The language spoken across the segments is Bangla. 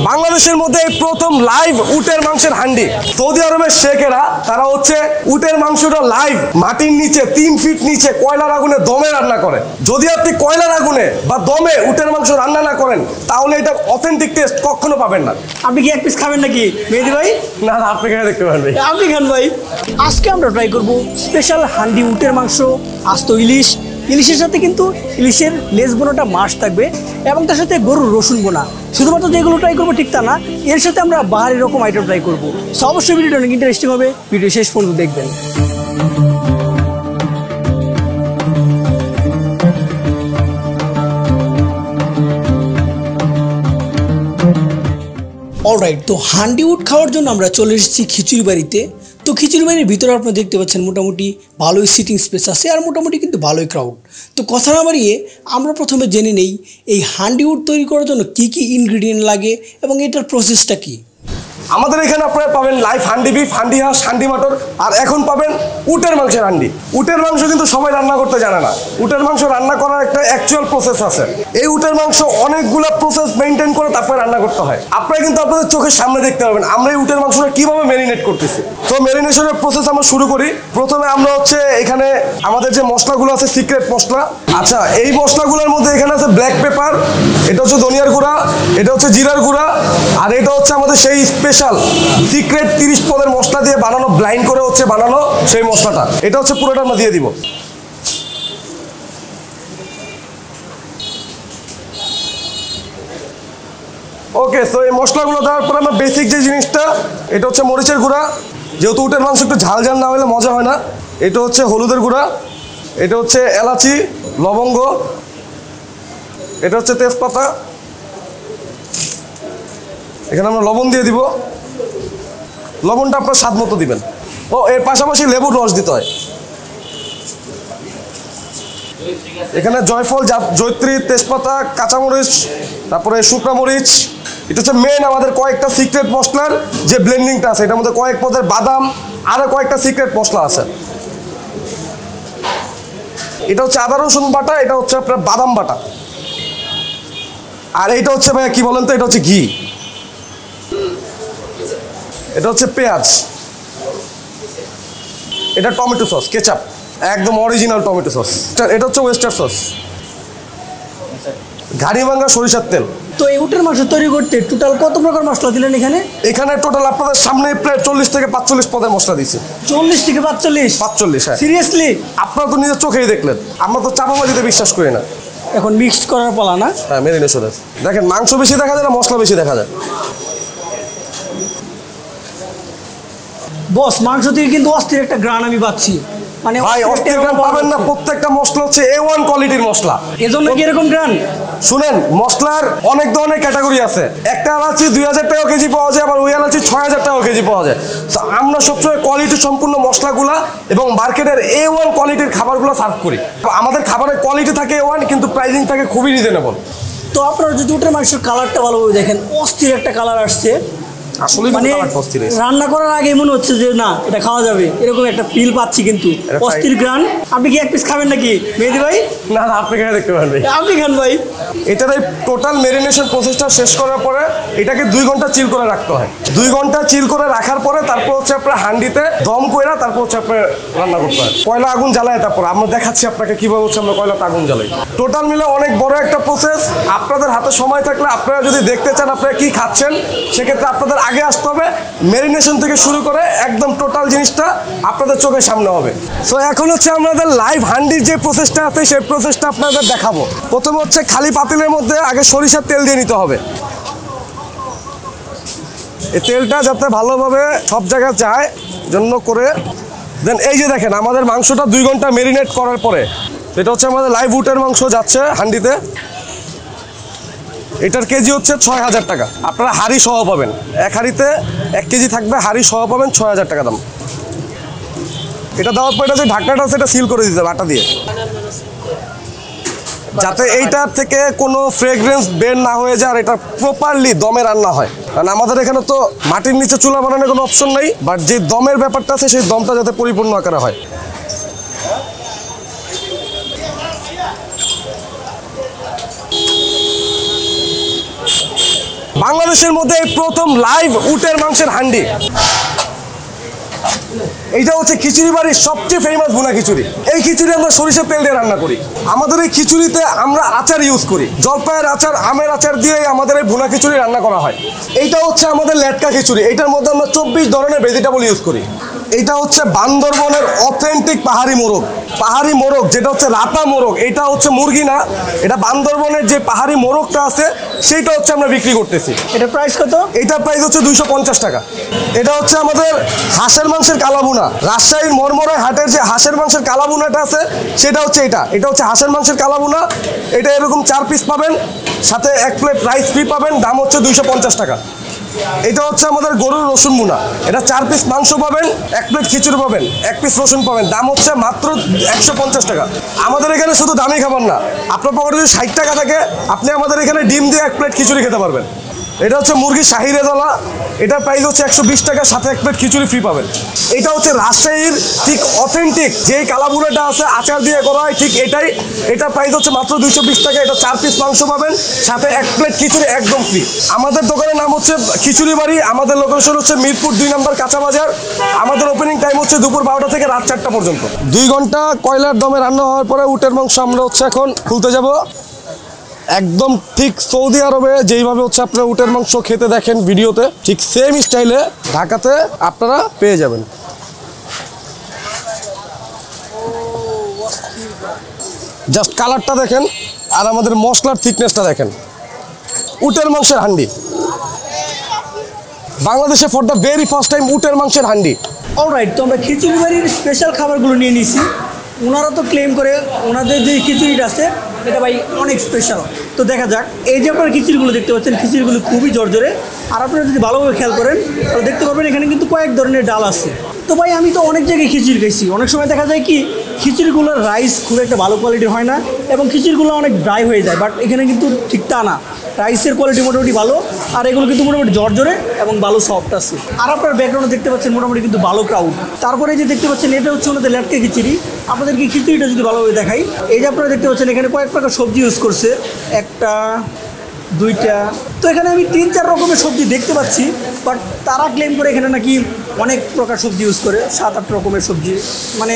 বাংলাদেশের মধ্যে এই প্রথম লাইভ উটের মাংসের হান্ডি। সৌদি আরবের শেখেরা তারা হচ্ছে উটের মাংসটা লাইভ মাটির নিচে 3 ফিট নিচে কয়লার আগুনে দমে রান্না করে। যদি আপনি কয়লার আগুনে বা দমে উটের মাংস রান্না না করেন তাহলে এটার অথেন্টিক টেস্ট কখনো পাবেন না। আপনি কি এক পিস খাবেন নাকি মেহেদি ভাই? না না, আপনি খেয়ে দেখতে পারেন। আপনি খান ভাই। আজকে আমরা ট্রাই করব স্পেশাল হান্ডি উটের মাংস, আস্ত ইলিশ, ইলিশের সাথে কিন্তু ইলিশের লেজ বোনাটা মাছ থাকবে এবং তার সাথে গরুর রসুন বোনা। শুধুমাত্র যে এগুলো ট্রাই করবো ঠিক তা না, এর সাথে আমরা বাহারি রকম আইটেম ট্রাই করবো। সো অবশ্যই ভিডিওটা অনেক ইন্টারেস্টিং হবে, ভিডিও শেষ পর্যন্ত দেখবেন। অলরাইট, তো হান্ডি উট খাওয়ার জন্য আমরা চলে এসেছি খিচুড়ি বাড়িতে। তো খিচুড়ি বাড়ির ভিতরে আপনারা দেখতে পাচ্ছেন মোটামুটি ভালোই সিটিং স্পেস আছে আর মোটামুটি কিন্তু ভালোই ক্রাউড। তো কথা না বাড়িয়ে আমরা প্রথমে জেনে নেই এই হান্ডি উট তৈরি করার জন্য কী কী ইনগ্রিডিয়েন্ট লাগে এবং এটার প্রসেসটা কী। আমাদের এখানে আপনারা পাবেন লাইভ হান্ডি বিফ, হান্ডি হাঁস, হান্ডি মটর, আর এখন পাবেন উটের মাংসের হান্ডি। উটের মাংস কিন্তু সবাই রান্না করতে জানে না। উটের মাংস রান্না করার একটা অ্যাকচুয়াল প্রসেস আছে। এই উটের মাংস অনেকগুলো প্রসেস মেনটেন করে তারপরে রান্না করতে হয়। আপনারা কিন্তু আপনাদের চোখের সামনে দেখতে পাবেন আমরা এই উটের মাংসটা কিভাবে ম্যারিনেট করতেছি। তো ম্যারিনেশনের প্রসেস আমরা শুরু করি। প্রথমে আমরা হচ্ছে এখানে আমাদের যে মশলাগুলো আছে সিক্রেট মশলা। আচ্ছা, এই মশলাগুলোর মধ্যে এখানে আছে ব্ল্যাক পেপার, এটা হচ্ছে ধনিয়ার গুঁড়া, এটা হচ্ছে জিরার গুঁড়া, আর এটা হচ্ছে আমাদের সেই স্পেশাল সিক্রেট 30 পদের মশলা দিয়ে বানানো, ব্লাইন্ড করে হচ্ছে বানানো সেই মশলাটা। এটা হচ্ছে পুরোটা আমরা দিয়ে দিব। ওকে, তো এই মশলাগুলো দেওয়ার পর আমরা বেসিক যে জিনিসটা, এটা হচ্ছে মরিচের গুঁড়া, যেহেতু উটের মাংস একটু ঝাল ঝাল না হলে মজা হয় না। এটা হচ্ছে হলুদের গুঁড়া, এটা হচ্ছে এলাচি, লবঙ্গ, এটা হচ্ছে তেজপাতা, এখানে আমরা লবণ দিয়ে দিব। লবণটা আপনার স্বাদ মতো দিবেন। ও এর পাশাপাশি লেবুর রস দিতে হয়। এখানে জয়ফল, জয়ত্রী, তেজপাতা, কাঁচামরিচ, তারপরে শুকনো মরিচ, এটা হচ্ছে মেন আমাদের কয়েকটা সিক্রেট মশলার যে ব্লেন্ডিংটা আছে। এটার মধ্যে কয়েক পদের বাদাম, আরও কয়েকটা সিক্রেট মশলা আছে। এটা হচ্ছে আদা রসুন বাটা, এটা হচ্ছে আপনার বাদাম বাটা, আর এটা হচ্ছে ভাইয়া কি বলেন তো, এটা হচ্ছে ঘি, এটা হচ্ছে পেঁয়াজ, এটা টমেটো সস, কেচাপ, একদম অরিজিনাল টমেটো সস। এটা হচ্ছে ওয়েস্টার সস, ঘাড়ি ভাঙ্গা সরিষার তেল। তো এই উটের মাংস তৈরি করতে টোটাল কত প্রকার মশলা দিলেন এখানে? এখানে টোটাল আপনাদের সামনে প্রায় 40 থেকে 45 পদের মশলা দিয়েছি। 40 থেকে 45? 45, হ্যাঁ। সিরিয়াসলি? আপনারা তো নিজের চোখেই দেখলেন, আমরা তো চাপাবাজিতে বিশ্বাস করি না। এখন মিক্সড করার পালা না? হ্যাঁ, ম্যারিনেশনের দেখেন মাংস বেশি দেখা যায় না, মশলা বেশি দেখা যায়। বস, মাংস থেকে কিন্তু অস্থির একটা গ্রান আমি পাচ্ছি। মানে ভাই অস্থির গ্রান পাবেন না, প্রত্যেকটা মশলা হচ্ছে A1 কোয়ালিটির মশলা। এজন্য কি এরকম গ্রান? শুনেন, মশলার অনেক ধরনের ক্যাটাগরি আছে। একটা এলাচি 2000 টাকা কেজি পাওয়া যায়, আবার ওই এলাচি 6000 টাকা কেজি পাওয়া যায়। আমরা সবসময় কোয়ালিটি সম্পূর্ণ মশলাগুলা এবং মার্কেটের A1 কোয়ালিটির খাবারগুলো সার্ভ করি। আমাদের খাবারের কোয়ালিটি থাকে A1, কিন্তু প্রাইসিং থাকে খুবই রিজনেবল। তো আপনারা যদি উটের মাংসের কালারটা ভালোভাবে দেখেন, অস্থির একটা কালার আসছে। আসলে মানে রান্না করার আগে মনে হচ্ছে যে না এটা খাওয়া যাবে, এরকম একটা ফিল পাচ্ছি। কিন্তু অস্থির গ্রান। আপনি কি এক পিস খাবেন নাকি মেহেদি ভাই? না না, আপনি খেয়ে দেখতে পারেন। আপনি খান ভাই। এটার এই টোটাল ম্যারিনেশন প্রসেসটা শেষ করার পরে এটাকে 2 ঘন্টা চিল করে রাখতে হয়। 2 ঘন্টা চিল করে রাখার পরে তারপর হচ্ছে আপনার হান্ডিতে দম কইরা তারপর হচ্ছে আপনার রান্না করতে হয়। কয়লা আগুন জ্বালায়, তারপর আমরা দেখাচ্ছি আপনাকে কিভাবে হচ্ছে আমরা কয়লাতে আগুন জ্বালাই। টোটাল মিলে অনেক বড় একটা প্রসেস। আপনাদের হাতে সময় থাকলে, আপনারা যদি দেখতে চান আপনারা কি খাচ্ছেন, সেক্ষেত্রে আপনাদের আগে আসতে হবে। ম্যারিনেশন থেকে শুরু করে একদম টোটাল জিনিসটা আপনাদের চোখের সামনে হবে। সো এখন হচ্ছে আমাদের লাইভ হান্ডির যে প্রসেসটা আছে সেই প্রসেসটা আপনাদের দেখাবো। প্রথমে হচ্ছে খালি পাতিলের মধ্যে আগে সরিষার তেল দিয়ে নিতে হবে। এই তেলটা যাতে ভালোভাবে সব জায়গায় যায় জন্য করে দেন এই যে দেখেন আমাদের মাংসটা 2 ঘন্টা ম্যারিনেট করার পরে এটা হচ্ছে আমাদের লাইভ উটের মাংস যাচ্ছে হান্ডিতে। এটার কেজি হচ্ছে 6000 টাকা। আপনারা হাঁড়ি সহ পাবেন, এক হাঁড়িতে 1 কেজি থাকবে, হাঁড়ি সহ পাবেন 6000 টাকা দাম। এটা দেওয়ার পর এটা যে ঢাকনাটা আছে এটা সিল করে দিতে হবে আটা দিয়ে, যাতে এইটার থেকে কোনো ফ্রেগরেন্স বের না হয়ে যায় আর এটা প্রপারলি দমে রান্না হয়। কারণ আমাদের এখানে তো মাটির নিচে চুলা বানানোর কোনো অপশন নেই, বাট যে দমের ব্যাপারটা আছে সেই দমটা যাতে পরিপূর্ণ আকারে হয়। বাংলাদেশের মধ্যে এই প্রথম লাইভ উটের মাংসের হান্ডি। এইটা হচ্ছে খিচুড়ি বাড়ির সবচেয়ে ফেমাস ভুনা খিচুড়ি। এই খিচুড়ি আমরা সরিষার তেল দিয়ে রান্না করি। আমাদের এই খিচুড়িতে আমরা আচার ইউজ করি, জলপাইয়ের আচার, আমের আচার দিয়ে আমাদের এই ভুনা খিচুড়ি রান্না করা হয়। এইটা হচ্ছে আমাদের লেটকা খিচুড়ি। এইটার মধ্যে আমরা 24 ধরনের ভেজিটেবল ইউজ করি। এটা হচ্ছে বান্দরবনের অথেন্টিক পাহাড়ি মোরগ। পাহাড়ি মোরগ যেটা হচ্ছে রাতা মোরগ, এটা হচ্ছে মুরগি না, এটা বান্দরবনের যে পাহাড়ি মোরগটা আছে সেইটা হচ্ছে আমরা বিক্রি করতেছি। এটা প্রাইস কত? এটার প্রাইস হচ্ছে 250 টাকা। এটা হচ্ছে আমাদের হাঁসের মাংসের কালাবুনা। রাজশাহীর মরমরাই হাটের যে হাঁসের মাংসের কালাবুনাটা আছে সেটা হচ্ছে এটা। এটা হচ্ছে হাঁসের মাংসের কালাবুনা। এটা এরকম 4 পিস পাবেন, সাথে 1 প্লেট রাইস ফ্রি পাবেন, দাম হচ্ছে 250 টাকা। এটা হচ্ছে আমাদের গরুর রসুন মুনা। এটা 4 পিস মাংস পাবেন, 1 প্লেট খিচুড়ি পাবেন, 1 পিস রসুন পাবেন, দাম হচ্ছে মাত্র 150 টাকা। আমাদের এখানে শুধু দামি খাবার না, আপনার পকেটে যদি 60 টাকা থাকে আপনি আমাদের এখানে ডিম দিয়ে 1 প্লেট খিচুড়ি খেতে পারবেন। এটা হচ্ছে মুরগির শাহি রেজালা। এটার প্রাইস হচ্ছে 120 টাকা, সাথে 1 প্লেট খিচুড়ি ফ্রি পাবেন। এটা হচ্ছে রাজশাহীর ঠিক অথেন্টিক যেই কালাবুনাটা আছে আচার দিয়ে করা হয়, ঠিক এটাই। এটার প্রাইস হচ্ছে মাত্র 220 টাকা। এটা 4 পিস মাংস পাবেন, সাথে 1 প্লেট খিচুড়ি একদম ফ্রি। আমাদের দোকানের নাম হচ্ছে খিচুড়ি বাড়ি। আমাদের লোকেশন হচ্ছে মিরপুর 2 নম্বর কাঁচা বাজার। আমাদের ওপেনিং টাইম হচ্ছে দুপুর 12টা থেকে রাত 4টা পর্যন্ত। 2 ঘন্টা কয়লার দমে রান্না হওয়ার পরে উটের মাংস আমরা হচ্ছে এখন খুলতে যাব। একদম ঠিক সৌদি আরবে যেইভাবে হচ্ছে আপনারা উটের মাংস খেতে দেখেন ভিডিওতে, ঠিক সেম স্টাইলে ঢাকাতে আপনারা পেয়ে যাবেন। জাস্ট কালারটা দেখেন আর আমাদের মশলার থিকনেসটা দেখেন। উটের মাংসের হান্ডি বাংলাদেশে for the very first time উটের মাংসের হান্ডি। অলরাইট, তো আমরা খিচুড়ি বাড়ির স্পেশাল খাবারগুলো নিয়ে নিয়েছি। ওনারা তো ক্লেম করে ওনাদের যে খিচুড়িটা আছে এটা ভাই অনেক স্পেশাল। তো দেখা যাক। এই যে আপনারা খিচুড়িগুলো দেখতে পাচ্ছেন, খিচুড়িগুলো খুবই জর্জরে। আর আপনারা যদি ভালোভাবে খেয়াল করেন তাহলে দেখতে পাবেন এখানে কিন্তু কয়েক ধরনের ডাল আছে। তো ভাই আমি তো অনেক জায়গায় খিচুড়ি খাইছি, অনেক সময় দেখা যায় কি খিচুড়িগুলোর রাইস খুব একটা ভালো কোয়ালিটির হয় না এবং খিচুড়িগুলো অনেক ড্রাই হয়ে যায়। বাট এখানে কিন্তু ঠিক তা না, রাইসের কোয়ালিটি মোটামুটি ভালো, আর এগুলো কিন্তু মোটামুটি জর্জরে এবং ভালো সফট আছে। আর আপনার ব্যাকগ্রাউন্ডে দেখতে পাচ্ছেন মোটামুটি কিন্তু ভালো ক্রাউড। তারপরে যে দেখতে পাচ্ছেন এটা হচ্ছে ওনাদের লেটকা খিচুড়ি। আপনাদেরকে খিচুড়িটা যদি ভালোভাবে দেখাই, এই যে আপনারা দেখতে পাচ্ছেন এখানে কয়েক প্রকার সবজি ইউজ করছে, 1টা 2টা। তো এখানে আমি 3-4 রকমের সবজি দেখতে পাচ্ছি, বাট তারা ক্লেম করে এখানে নাকি অনেক প্রকার সবজি ইউজ করে, 7-8 রকমের সবজি, মানে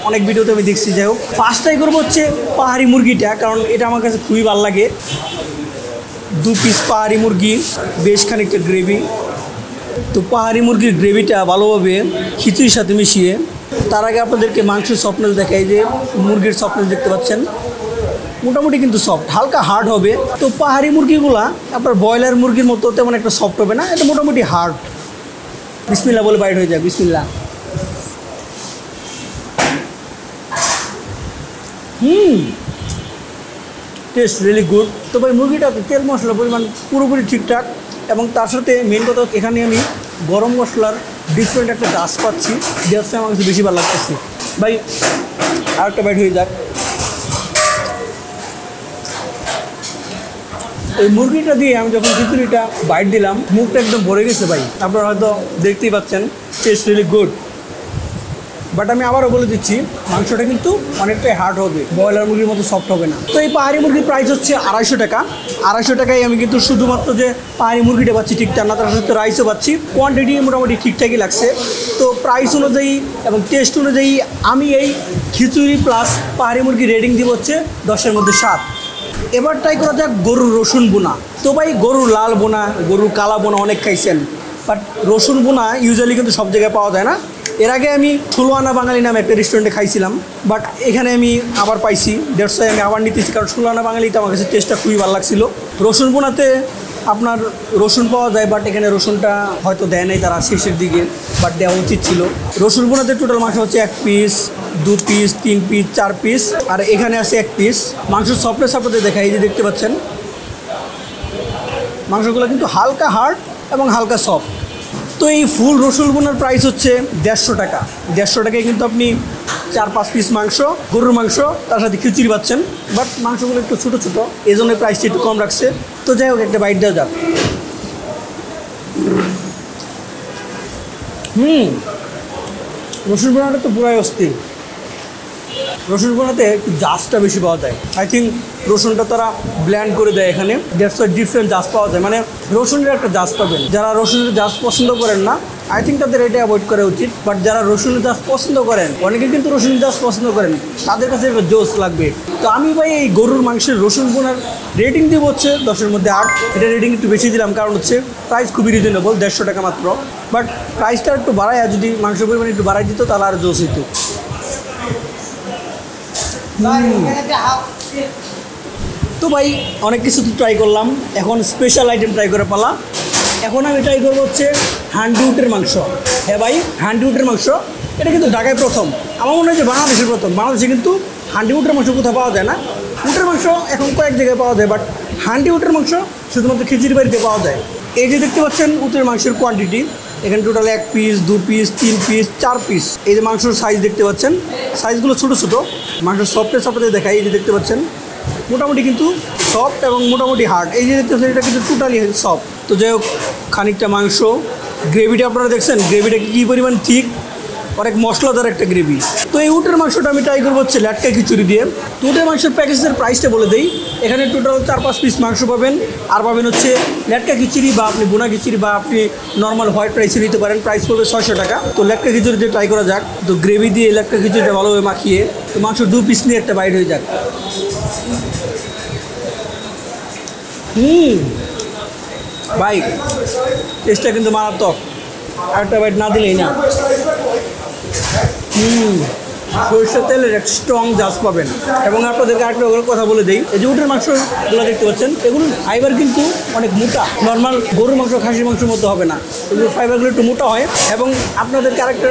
অনেক ভিডিওতে আমি দেখছি। যাই হোক, ফার্স্ট ট্রাই করবো হচ্ছে পাহাড়ি মুরগিটা, কারণ এটা আমার কাছে খুবই ভালো লাগে। 2 পিস পাহাড়ি মুরগি, বেশ খানিকটা গ্রেভি। তো পাহাড়ি মুরগির গ্রেভিটা ভালোভাবে খিচুড়ির সাথে মিশিয়ে, তার আগে আপনাদেরকে মাংসের সফটনেস দেখাই। যে মুরগির সফটনেস দেখতে পাচ্ছেন, মোটামুটি কিন্তু সফট, হালকা হার্ড হবে। তো পাহাড়ি মুরগিগুলা আপনার ব্রয়লার মুরগির মতো তেমন একটা সফট হবে না, এটা মোটামুটি হার্ড। বিসমিল্লাহ বলে বাইট হয়ে যায়, বিসমিল্লাহ। Test really good. তো ভাই মুরগিটাতে তেল মশলার পরিমাণ পুরোপুরি ঠিকঠাক, এবং তার সাথে মেন কথা এখানে আমি গরম মশলার ডিফারেন্ট একটা গাছ পাচ্ছি, যেটা আমার কাছে বেশি ভালো লাগতেছে। ভাই আর একটা বাইট হয়ে যাক। এই মুরগিটা দিয়ে আমি যখন খিচুড়িটা বাইট দিলাম, মুখটা একদম ভরে গেছে ভাই। আপনারা হয়তো দেখতেই পাচ্ছেন, টেস্ট রিয়েলি গুড। বাট আমি আবারও বলে দিচ্ছি, মাংসটা কিন্তু অনেকটাই হার্ড হবে, ব্রয়লার মুরগির মতো সফট হবে না। তো এই পাহাড়ি মুরগির প্রাইস হচ্ছে 250 টাকা। 250 টাকায় আমি কিন্তু শুধুমাত্র যে পাহাড়ি মুরগিটা পাচ্ছি ঠিকঠাক না, তার সাথে রাইসও পাচ্ছি। কোয়ান্টিটি মোটামুটি ঠিকঠাকই লাগছে। তো প্রাইস অনুযায়ী এবং টেস্ট অনুযায়ী আমি এই খিচুড়ি প্লাস পাহাড়ি মুরগি রেটিং দিব হচ্ছে 10-এর মধ্যে 7। এবার ট্রাই করা যাক গরুর রসুন বোনা। তো ভাই গরুর লাল বোনা, গরুর কালা বোনা অনেক খাইছেন, বাট রসুন বোনা ইউজুয়ালি কিন্তু সব জায়গায় পাওয়া যায় না। এর আগে আমি 16 আনা বাঙালি নামে একটা রেস্টুরেন্টে খাইছিলাম, বাট এখানে আমি আবার পাইছি, দ্যাটস ওয়াই আমি আবার নিতেছি, কারণ 16 আনা বাঙালিতে আমার কাছে টেস্টটা খুবই ভালো লাগছিল। রসুন বোনাতে আপনার রসুন পাওয়া যায়, বাট এখানে রসুনটা হয়তো দেয় নাই তারা শেষের দিকে, বাট দেওয়া উচিত ছিল। রসুন বোনাতে টোটাল মাংস হচ্ছে 1 পিস, 2 পিস, 3 পিস, 4 পিস, আর এখানে আছে 1 পিস। মাংসের সফটনেস আপনাদের দেখাই, এই যে দেখতে পাচ্ছেন মাংসগুলো কিন্তু হালকা হার্ড এবং হালকা সফট। তো এই ফুল রসুন বোনার প্রাইস হচ্ছে 150 টাকা। 150 টাকায় কিন্তু আপনি 4-5 পিস মাংস, গরুর মাংস, তার সাথে খিচুড়ি পাচ্ছেন। বাট মাংসগুলো একটু ছোটো ছোটো, এই জন্য প্রাইসটা একটু কম রাখছে। তো যাই হোক, একটা বাইট দেওয়া যাক। রসুন বোনাটা তো পুরাই অস্থির। রসুন বোনাতে একটু জাসটা বেশি পাওয়া যায়। আই থিঙ্ক রসুনটা তারা ব্ল্যান্ড করে দেয় এখানে, দ্যাটস ওয়াই ডিফারেন্ট জাস পাওয়া যায়, মানে রসুনের একটা জাস পাবেন। যারা রসুনের জাস পছন্দ করেন না, আই থিঙ্ক তাদের এটা অ্যাভয়েড করা উচিত। বাট যারা রসুনের জাস পছন্দ করেন, অনেকে কিন্তু রসুনের জাস পছন্দ করেন, তাদের কাছে এটা জোস লাগবে। তো আমি ভাই এই গরুর মাংসের রসুন বোনার রেটিং দিব হচ্ছে 10-এর মধ্যে 8। এটা রেটিং একটু বেশি দিলাম, কারণ হচ্ছে প্রাইস খুবই রিজনেবল, 150 টাকা মাত্র। বাট প্রাইসটা একটু বাড়ায়, যদি মাংসের পরিমাণ একটু বাড়াই দিত তাহলে আর জোস হইতো। তো ভাই অনেক কিছু তো ট্রাই করলাম, এখন স্পেশাল আইটেম ট্রাই করে পালা। এখন আমি ট্রাই করবো হচ্ছে হান্ডি উটের মাংস। হ্যাঁ ভাই, হান্ডি উটের মাংস এটা কিন্তু ঢাকায় প্রথম, আমার মনে হয় যে বাংলাদেশের প্রথম। বাংলাদেশে কিন্তু হান্ডি উটের মাংস কোথাও পাওয়া যায় না। উটের মাংস এখন কয়েক জায়গায় পাওয়া যায়, বাট হান্ডি উটের মাংস শুধুমাত্র খিচুড়ি বাড়িতে পাওয়া যায়। এই যে দেখতে পাচ্ছেন উটের মাংসের কোয়ান্টিটি, এখানে total 1 piece 2 piece 3 piece 4 piece. এই যে মাংসের সাইজ দেখতে পাচ্ছেন, সাইজগুলো ছোটো ছোটো। মাংসের সফটনেস আপনাদের দেখাই, এই যে দেখতে পাচ্ছেন মোটামুটি কিন্তু সফট এবং মোটামুটি হার্ড। এই যে দেখতে পাচ্ছেন এটা কিন্তু টোটালি সফট। তো যাই হোক, খানিকটা মাংস, গ্রেভিটা আপনারা দেখছেন, গ্রেভিটা কী পরিমাণ ঠিক, অনেক মশলাদার একটা গ্রেভি। তো এই উটের মাংসটা আমি ট্রাই করবো হচ্ছে ল্যাটকা খিচুড়ি দিয়ে। তো উটের মাংসের প্যাকেজের প্রাইসটা বলে দিই, এখানে টোটাল 4-5 পিস মাংস পাবেন, আর পাবেন হচ্ছে ল্যাটকা খিচুড়ি বা আপনি বোনা খিচুড়ি বা আপনি নর্মাল হোয়াইট রাইসে নিতে পারেন। প্রাইস পড়বে 600 টাকা। তো ল্যাটকা খিচুড়ি দিয়ে ট্রাই করা যাক। তো গ্রেভি দিয়ে ল্যাটকা খিচুড়িটা ভালোভাবে মাখিয়ে তো মাংস 2 পিস নিয়ে একটা বাইট হয়ে যাক। ভাই টেস্টটা কিন্তু মারাত্মক, আরেকটা বাইট না দিলেই না। সরিষার তেলের এক স্ট্রং জাস পাবেন। এবং আপনাদেরকে আরেকটা কথা বলে দিই, এই যে উটের মাংসগুলো দেখতে পাচ্ছেন, এগুলোর ফাইবার কিন্তু অনেক মোটা, নর্মাল গরুর মাংস খাসির মাংসের মতো হবে না, এগুলোর ফাইবারগুলো একটু মোটা হয়। এবং আপনাদেরকে আরেকটা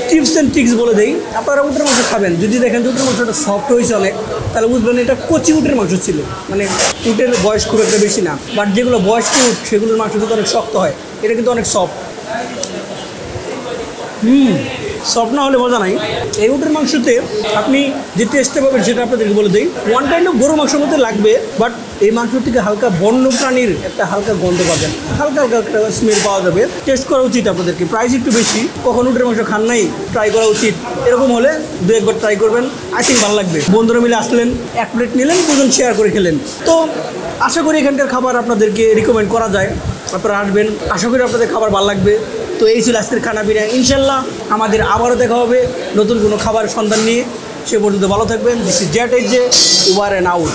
টিপস অ্যান্ড ট্রিক্স বলে দিই, আপনারা উটের মাংস খাবেন, যদি দেখেন যে উটের মাংসটা সফট হয়েছে অনেক, তাহলে বুঝবেন এটা কচি উটের মাংস ছিল, মানে উটের বয়স খুব একটা বেশি না। বাট যেগুলো বয়স্ক উট সেগুলোর মাংস কিন্তু অনেক শক্ত হয়, এটা কিন্তু অনেক সফট। সফট না হলে মজা নাই। এই উটের মাংসতে আপনি যে টেস্টটা পাবেন সেটা আপনাদেরকে বলে দিই, ওয়ান কাইন্ড অফ গরু মাংসের মধ্যে লাগবে, বাট এই মাংস থেকে হালকা বন্য প্রাণীর একটা হালকা গন্ধ পাবেন, হালকা হালকা একটা স্মেল পাওয়া যাবে। টেস্ট করা উচিত আপনাদেরকে, প্রাইস একটু বেশি, কখন উটের মাংস খান নাই, ট্রাই করা উচিত। এরকম হলে 2-1 ট্রাই করবেন, আই থিঙ্ক ভালো লাগবে। বন্ধুরা মিলে আসলেন, 1 প্লেট নিলেন, 2জন শেয়ার করে খেলেন। তো আশা করি এখানকার খাবার আপনাদেরকে রিকমেন্ড করা যায়, আপনারা আসবেন, আশা করি আপনাদের খাবার ভালো লাগবে। তো এই ছিল আজকের খানা পিনা। ইনশাল্লাহ আমাদের আবারও দেখা হবে নতুন কোনো খাবার সন্ধান নিয়ে। সে পর্যন্ত ভালো থাকবেন। This is Jet Edge, over and out.